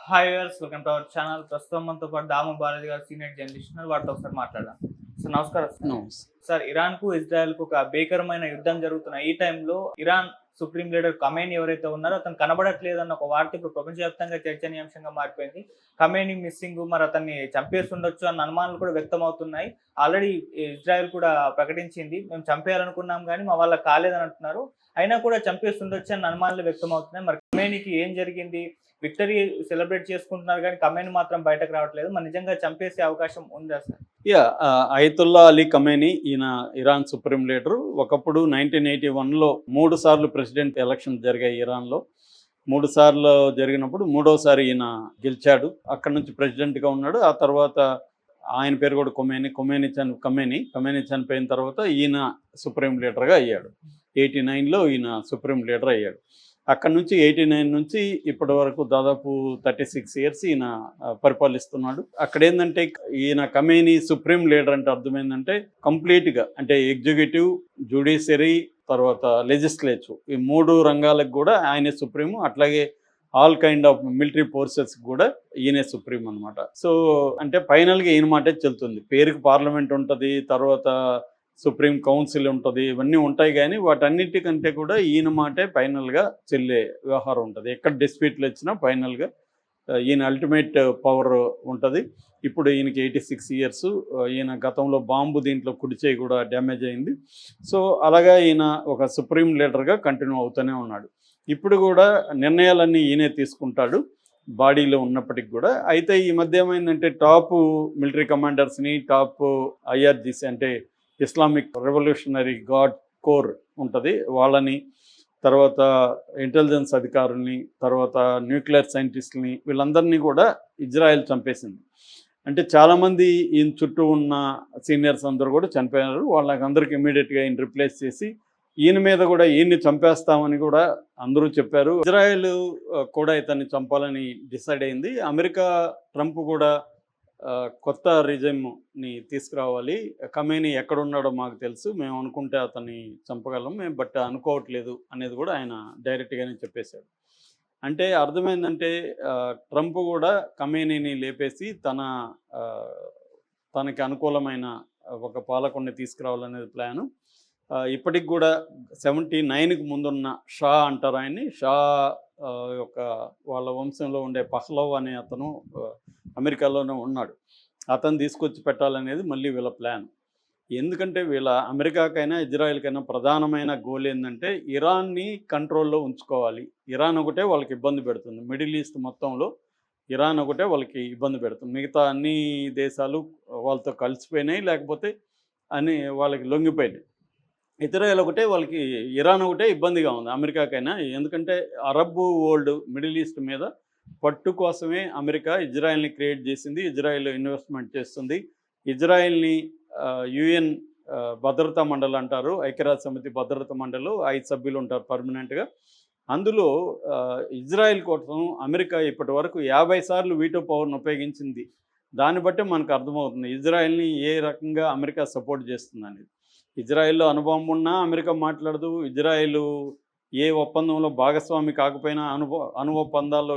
Hi viewers, welcome to our channel. ప్రస్తుతం మనతో పాటు దాము బాలాజీ గారు, సీనియర్ జర్నలిస్ట్ ఉన్నారు. వారితో ఒకసారి మాట్లాడదాం. సార్ నమస్కారం. సార్, ఇరాన్ కు ఇజ్రాయెల్ కు ఒక భీకరమైన యుద్ధం జరుగుతున్న ఈ టైంలో ఇరాన్ సుప్రీం లీడర్ ఖమేనీ ఎవరైతే ఉన్నారో అతను కనబడట్లేదన్న ఒక వార్త ఇప్పుడు ప్రపంచవ్యాప్తంగా చర్చనీయాంశంగా మారిపోయింది. ఖమేనీ మిస్సింగ్, మరి అతన్ని చంపేసి ఉండొచ్చు అన్న అనుమానాలు కూడా వ్యక్తం అవుతున్నాయి. ఆల్రెడీ ఇజ్రాయెల్ కూడా ప్రకటించింది, మేము చంపేయాలనుకున్నాం కానీ మా వాళ్ళ కాలేదని అంటున్నారు. అయినా కూడా చంపేసి ఉండొచ్చు అన్న అనుమానాలు వ్యక్తం అవుతున్నాయి. మరి ఖమేనీకి ఏం జరిగింది? విక్టరీ సెలబ్రేట్ చేసుకుంటున్నారు కానీ ఖమేనీ మాత్రం బయటకు రావట్లేదు. మరి నిజంగా చంపేసే అవకాశం ఉందా సార్? అయతుల్లా అలీ ఖమేనీ, ఈయన ఇరాన్ సుప్రీం లీడరు. ఒకప్పుడు 1981లో 3 సార్లు ప్రెసిడెంట్ ఎలక్షన్ జరిగాయి ఇరాన్లో. 3 సార్లు జరిగినప్పుడు మూడోసారి ఈయన గెలిచాడు. అక్కడ నుంచి ప్రెసిడెంట్గా ఉన్నాడు. ఆ తర్వాత ఆయన పేరు కూడా ఖమేనీ చనిపోయిన తర్వాత ఈయన సుప్రీం లీడర్గా అయ్యాడు. 89లో ఈయన సుప్రీం లీడర్ అయ్యాడు. అక్కడ నుంచి 89 నుంచి ఇప్పటి వరకు దాదాపు 36 ఇయర్స్ ఈయన పరిపాలిస్తున్నాడు. అక్కడ ఏంటంటే ఈయన ఖమేనీ సుప్రీం లీడర్ అంటే అర్థమైందంటే కంప్లీట్గా అంటే ఎగ్జిక్యూటివ్, జ్యుడిషియరీ, తర్వాత లెజిస్లేటివ్, ఈ 3 రంగాలకు కూడా ఆయనే సుప్రీము. అట్లాగే all kind of military forces కూడా ఈయనే సుప్రీం అనమాట. సో అంటే ఫైనల్గా ఈయన మాటే చెల్తుంది. పేరుకి పార్లమెంట్ ఉంటుంది, తర్వాత సుప్రీం కౌన్సిల్ ఉంటుంది, ఇవన్నీ ఉంటాయి. కానీ వాటన్నిటికంటే కూడా ఈయన మాటే ఫైనల్గా చెల్లే వ్యవహారం ఉంటుంది. ఎక్కడ డిస్ప్యూట్లు వచ్చినా ఫైనల్గా ఈయన అల్టిమేట్ పవర్ ఉంటుంది. ఇప్పుడు ఈయనకి 86 ఇయర్స్. ఈయన గతంలో బాంబు దీంట్లో కుడిచేయి కూడా డ్యామేజ్ అయింది. సో అలాగా ఈయన ఒక సుప్రీం లీడర్గా కంటిన్యూ అవుతూనే ఉన్నాడు. ఇప్పుడు కూడా నిర్ణయాలన్నీ ఈయనే తీసుకుంటాడు బాడీలో ఉన్నప్పటికి కూడా. అయితే ఈ మధ్య ఏమైందంటే టాప్ మిలిటరీ కమాండర్స్ని, టాప్ IRGC అంటే ఇస్లామిక్ రెవల్యూషనరీ గార్డ్ కోర్ ఉంటుంది, వాళ్ళని, తర్వాత ఇంటెలిజెన్స్ అధికారుల్ని, తర్వాత న్యూక్లియర్ సైంటిస్టులని, వీళ్ళందరినీ కూడా ఇజ్రాయెల్ చంపేసింది. అంటే చాలామంది ఈయన చుట్టూ ఉన్న సీనియర్స్ అందరూ కూడా చనిపోయారు. వాళ్ళందరికీ ఇమీడియట్గా ఈయన రిప్లేస్ చేసి ఈయన మీద కూడా ఈయన్ని చంపేస్తామని కూడా అందరూ చెప్పారు. ఇజ్రాయెల్ కూడా ఇతన్ని చంపాలని డిసైడ్ అయింది. అమెరికా, ట్రంప్ కూడా కొత్త రిజైమ్ని తీసుకురావాలి, ఖమేనీ ఎక్కడున్నాడో మాకు తెలుసు, మేము అనుకుంటే అతన్ని చంపగలం, మేము బట్ అనుకోవట్లేదు అనేది కూడా ఆయన డైరెక్ట్గానే చెప్పేశాడు. అంటే అర్థమైందంటే ట్రంప్ కూడా ఖమేనీని లేపేసి తనకి అనుకూలమైన ఒక పాలకుడిని తీసుకురావాలనేది ప్లాను. ఇప్పటికి కూడా 79కి ముందున్న షా అంటారు ఆయన్ని. షా యొక్క వాళ్ళ వంశంలో ఉండే పహ్లవ్ అనే అతను అమెరికాలోనే ఉన్నాడు. అతను తీసుకొచ్చి పెట్టాలనేది మళ్ళీ వీళ్ళ ప్లాన్. ఎందుకంటే వీళ్ళ అమెరికాకైనా ఇజ్రాయెల్కైనా ప్రధానమైన గోల్ ఏంటంటే ఇరాన్ని కంట్రోల్లో ఉంచుకోవాలి. ఇరాన్ ఒకటే వాళ్ళకి ఇబ్బంది పెడుతుంది. మిడిల్ ఈస్ట్ మొత్తంలో ఇరాన్ ఒకటే వాళ్ళకి ఇబ్బంది పెడుతుంది. మిగతా అన్ని దేశాలు వాళ్ళతో కలిసిపోయినాయి, లేకపోతే అన్ని వాళ్ళకి లొంగిపోయినాయి. ఇజ్రాయెల్ ఒకటే వాళ్ళకి, ఇరాన్ ఒకటే ఇబ్బందిగా ఉంది అమెరికాకైనా. ఎందుకంటే అరబ్ వరల్డ్ మిడిల్ ఈస్ట్ మీద పట్టు కోసమే అమెరికా ఇజ్రాయెల్ని క్రియేట్ చేసింది. ఇజ్రాయెల్ ఇన్వెస్ట్మెంట్ చేస్తుంది. ఇజ్రాయెల్ని UN భద్రతా మండలి అంటారు, ఐక్యరాజ్య సమితి భద్రతా మండలి 5 సభ్యులు ఉంటారు పర్మనెంట్గా. అందులో ఇజ్రాయెల్ కోసం అమెరికా ఇప్పటి వరకు 50 సార్లు వీటో పవర్ను ఉపయోగించింది. దాన్ని బట్టి మనకు అర్థమవుతుంది ఇజ్రాయెల్ని ఏ రకంగా అమెరికా సపోర్ట్ చేస్తుంది అనేది. ఇజ్రాయెల్లో అణుబాంబు ఉన్నా అమెరికా మాట్లాడదు. ఇజ్రాయెల్ ఏ ఒప్పందంలో భాగస్వామి కాకపోయినా అణు ఒప్పందాల్లో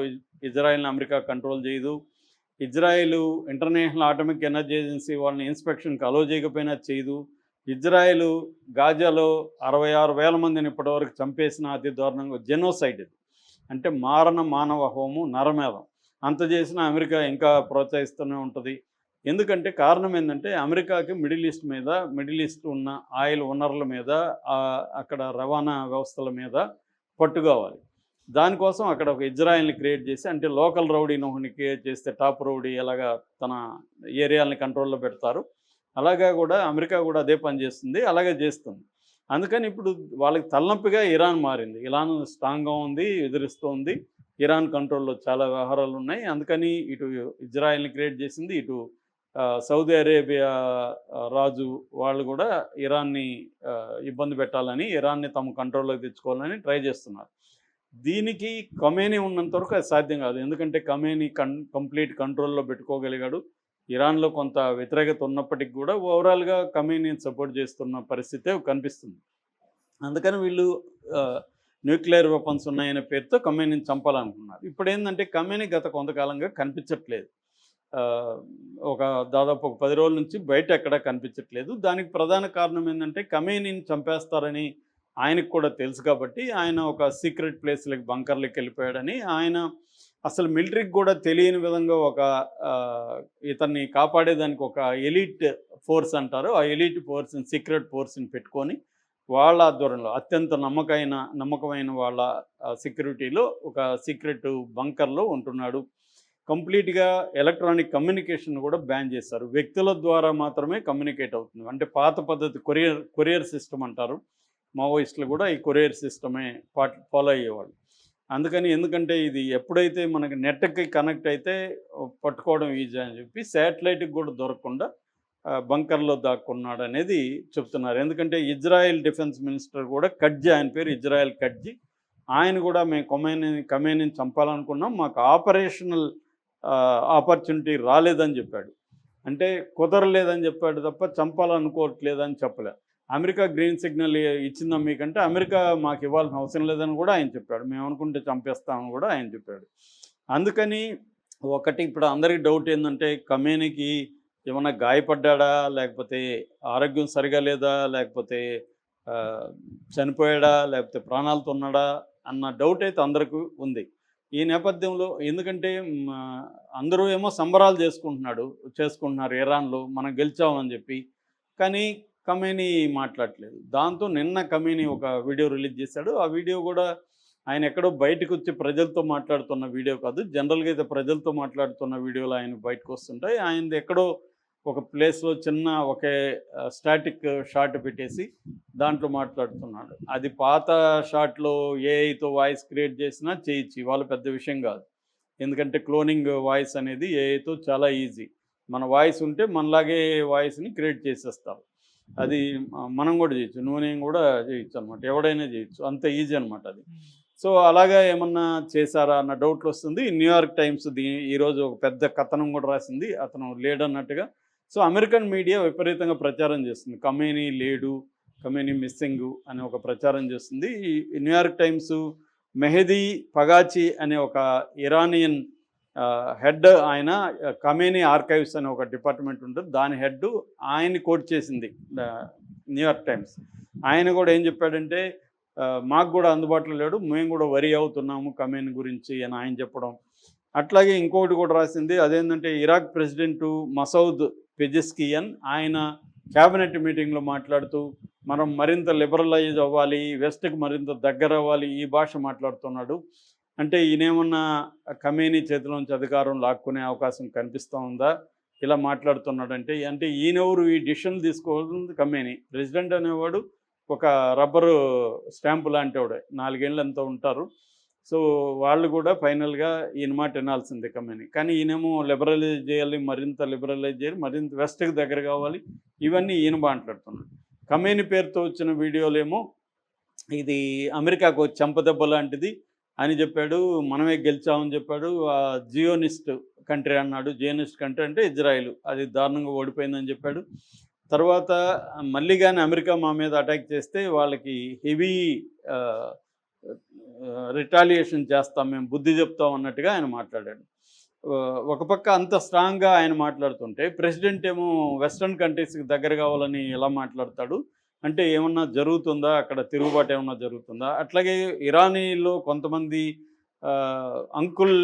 ఇజ్రాయెల్ని అమెరికా కంట్రోల్ చేయదు. Israel international atomic energy agency వాళ్ళని ఇన్స్పెక్షన్కి అలో చేయకపోయినా చేయదు. ఇజ్రాయెల్ గాజాలో 66,000 మందిని ఇప్పటివరకు చంపేసిన అతి దారుణంగా జెనోసైడ్ ఇది. అంటే మానవ హోము, నరమేధం. అంత చేసినా అమెరికా ఇంకా ప్రోత్సహిస్తూనే ఉంటుంది. ఎందుకంటే కారణం ఏంటంటే అమెరికాకి మిడిల్ ఈస్ట్ ఉన్న ఆయిల్ వనరుల మీద, అక్కడ రవాణా వ్యవస్థల మీద పట్టు కావాలి. దానికోసం అక్కడ ఒక ఇజ్రాయెల్ని క్రియేట్ చేసి, అంటే లోకల్ రౌడీని ఒకరిని క్రియేట్ చేస్తే టాప్ రౌడీ ఎలాగా తన ఏరియాలని కంట్రోల్లో పెడతారు, అలాగా కూడా అమెరికా కూడా అదే పని చేస్తుంది, అలాగే చేస్తుంది. అందుకని ఇప్పుడు వాళ్ళకి తలనొప్పిగా ఇరాన్ మారింది. ఇరాన్ స్ట్రాంగ్గా ఉంది, ఎదురిస్తుంది. ఇరాన్ కంట్రోల్లో చాలా వ్యవహారాలు ఉన్నాయి. అందుకని ఇటు ఇజ్రాయెల్ని క్రియేట్ చేసింది, ఇటు సౌదీ అరేబియా రాజు వాళ్ళు కూడా ఇరాన్ని ఇబ్బంది పెట్టాలని, ఇరాన్ని తమ కంట్రోల్లోకి తెచ్చుకోవాలని ట్రై చేస్తున్నారు. దీనికి ఖమేనీ ఉన్నంత వరకు అది సాధ్యం కాదు. ఎందుకంటే ఖమేనీ కంప్లీట్ కంట్రోల్లో పెట్టుకోగలిగాడు. ఇరాన్లో కొంత వ్యతిరేకత ఉన్నప్పటికీ కూడా ఓవరాల్గా ఖమేనీని సపోర్ట్ చేస్తున్న పరిస్థితే కనిపిస్తుంది. అందుకని వీళ్ళు న్యూక్లియర్ వెపన్స్ ఉన్నాయనే పేరుతో ఖమేనీని చంపాలనుకున్నారు. ఇప్పుడు ఏంటంటే ఖమేనీ గత కొంతకాలంగా కనిపించట్లేదు. ఒక దాదాపు ఒక 10 రోజుల నుంచి బయట ఎక్కడా కనిపించట్లేదు. దానికి ప్రధాన కారణం ఏంటంటే ఖమేనీని చంపేస్తారని ఆయనకు కూడా తెలుసు కాబట్టి ఆయన ఒక సీక్రెట్ ప్లేస్లకి బంకర్లకి వెళ్ళిపోయాడని, ఆయన అసలు మిలిటరీకి కూడా తెలియని విధంగా ఒక ఇతన్ని కాపాడేదానికి ఒక ఎలీట్ ఫోర్స్ అంటారు, ఆ ఎలీట్ ఫోర్స్ని సీక్రెట్ ఫోర్స్ని పెట్టుకొని వాళ్ళ ఆధ్వర్యంలో అత్యంత నమ్మకమైన వాళ్ళ సెక్యూరిటీలో ఒక సీక్రెట్ బంకర్లో ఉంటున్నాడు. కంప్లీట్గా ఎలక్ట్రానిక్ కమ్యూనికేషన్ కూడా బ్యాన్ చేశారు. వ్యక్తుల ద్వారా మాత్రమే కమ్యూనికేట్ అవుతుంది. అంటే పాత పద్ధతి కొరియర్ సిస్టమ్ అంటారు. మావోయిస్టులు కూడా ఈ కొరియర్ సిస్టమే ఫాలో అయ్యేవాళ్ళు. అందుకని ఎందుకంటే ఇది ఎప్పుడైతే మనకి నెట్కి కనెక్ట్ అయితే పట్టుకోవడం ఈజీ అని చెప్పి శాటిలైట్కి కూడా దొరకకుండా బంకర్లో దాక్కున్నాడు అనేది చెప్తున్నారు. ఎందుకంటే ఇజ్రాయెల్ డిఫెన్స్ మినిస్టర్ కూడా కడ్జీ, ఆయన పేరు ఇజ్రాయెల్ కడ్జీ, ఆయన కూడా మేము ఖమేనీని చంపాలనుకున్నాం, మాకు ఆపరేషనల్ ఆపర్చునిటీ రాలేదని చెప్పాడు. అంటే కుదరలేదని చెప్పాడు తప్ప చంపాలనుకోవట్లేదని చెప్పలే. అమెరికా గ్రీన్ సిగ్నల్ ఇచ్చిందా మీకంటే అమెరికా మాకు ఇవ్వాల్సిన అవసరం లేదని కూడా ఆయన చెప్పాడు. మేము అనుకుంటే చంపేస్తామని కూడా ఆయన చెప్పాడు. అందుకని ఒకటి ఇప్పుడు అందరికీ డౌట్ ఏంటంటే ఖమేనీకి ఏమన్నా గాయపడ్డా, లేకపోతే ఆరోగ్యం సరిగా లేదా, లేకపోతే చనిపోయాడా, లేకపోతే ప్రాణాలతో ఉన్నాడా అన్న డౌట్ అయితే అందరికీ ఉంది ఈ నేపథ్యంలో. ఎందుకంటే అందరూ ఏమో సంబరాలు చేసుకుంటున్నారు ఇరాన్లో మనం గెలిచామని చెప్పి, కానీ ఖమేనీ మాట్లాడలేదు. దాంతో నిన్న ఖమేనీ ఒక వీడియో రిలీజ్ చేశాడు. ఆ వీడియో కూడా ఆయన ఎక్కడో బయటకు వచ్చి ప్రజలతో మాట్లాడుతున్న వీడియో కాదు, జనరల్గా అయితే ప్రజలతో మాట్లాడుతున్న వీడియోలు ఆయన బయటకు వస్తుంటాయి. ఆయనది ఎక్కడో ఒక ప్లేస్లో చిన్న ఒకే స్టాటిక్ షాట్ పెట్టేసి దాంట్లో మాట్లాడుతున్నాడు. అది పాత షాట్లో ఏఐతో వాయిస్ క్రియేట్ చేసినా చేయొచ్చు, ఇవాళ పెద్ద విషయం కాదు. ఎందుకంటే క్లోనింగ్ వాయిస్ అనేది ఏఐతో చాలా ఈజీ. మన వాయిస్ ఉంటే మనలాగే వాయిస్ని క్రియేట్ చేసేస్తారు. అది మనం కూడా చేయొచ్చు, నేను కూడా చేయొచ్చు అనమాట, ఎవడైనా చేయొచ్చు, అంత ఈజీ అనమాట అది. సో అలాగా ఏమన్నా చేశారా అన్న డౌట్లు వస్తుంది. న్యూయార్క్ టైమ్స్ ఈరోజు ఒక పెద్ద కథనం కూడా రాసింది, అతను లేడన్నట్టుగా. సో అమెరికన్ మీడియా విపరీతంగా ప్రచారం చేస్తుంది, ఖమేనీ లేడు, ఖమేనీ మిస్సింగ్ అని ఒక ప్రచారం చేస్తుంది. ఈ న్యూయార్క్ టైమ్స్ మెహదీ పగాచి అనే ఒక ఇరానియన్ హెడ్, ఆయన ఖమేనీ ఆర్కైవ్స్ అనే ఒక డిపార్ట్మెంట్ ఉంటుంది, దాని హెడ్ ఆయన్ని కోట్ చేసింది న్యూయార్క్ టైమ్స్. ఆయన కూడా ఏం చెప్పాడంటే మాకు కూడా అందుబాటులో లేడు, మేము కూడా వరి అవుతున్నాము ఖమేనీ గురించి అని ఆయన చెప్పడం. అట్లాగే ఇంకొకటి కూడా రాసింది, అదేంటంటే ఇరాక్ ప్రెసిడెంటు మసౌద్ పెజెస్కియన్ ఆయన క్యాబినెట్ మీటింగ్లో మాట్లాడుతూ మనం మరింత లిబరలైజ్ అవ్వాలి, వెస్ట్కి మరింత దగ్గర అవ్వాలి, ఈ భాష మాట్లాడుతున్నాడు. అంటే ఈయనేమన్నా ఖమేనీ చేతిలోంచి అధికారం లాక్కునే అవకాశం కనిపిస్తూ ఉందా, ఇలా మాట్లాడుతున్నాడంటే? అంటే ఈయనెవరు ఈ డిసిషన్ తీసుకోవాల్సింది ఖమేనీ. ప్రెసిడెంట్ అనేవాడు ఒక రబ్బరు స్టాంపు లాంటి వాడే, 4 ఏళ్ళు ఎంతో ఉంటారు. సో వాళ్ళు కూడా ఫైనల్గా ఈయన మాట వినాల్సిందే ఖమేనీ. కానీ ఈయనేమో లిబరలైజ్ చేయాలి, మరింత లిబరలైజ్ చేయాలి, మరింత వెస్ట్కి దగ్గర కావాలి, ఇవన్నీ ఈయన మాట్లాడుతున్నాడు. ఖమేనీ పేరుతో వచ్చిన వీడియోలేమో ఇది అమెరికాకు చెంపదెబ్బ లాంటిది అని చెప్పాడు, మనమే గెలిచామని చెప్పాడు. జియోనిస్ట్ కంట్రీ అన్నాడు, జియోనిస్ట్ కంట్రీ అంటే ఇజ్రాయిల్, అది దారుణంగా ఓడిపోయిందని చెప్పాడు. తర్వాత మళ్ళీ కానీ అమెరికా మా మీద అటాక్ చేస్తే వాళ్ళకి హెవీ రిటాలియేషన్ చేస్తాం, మేము బుద్ధి చెప్తాం అన్నట్టుగా ఆయన మాట్లాడాడు. ఒక పక్క అంత స్ట్రాంగ్గా ఆయన మాట్లాడుతుంటే ప్రెసిడెంట్ ఏమో వెస్ట్రన్ కంట్రీస్కి దగ్గర కావాలని ఎలా మాట్లాడతాడు? అంటే ఏమన్నా జరుగుతుందా అక్కడ, తిరుగుబాటు ఏమన్నా జరుగుతుందా? అట్లాగే ఇరానీలో కొంతమంది అంకుల్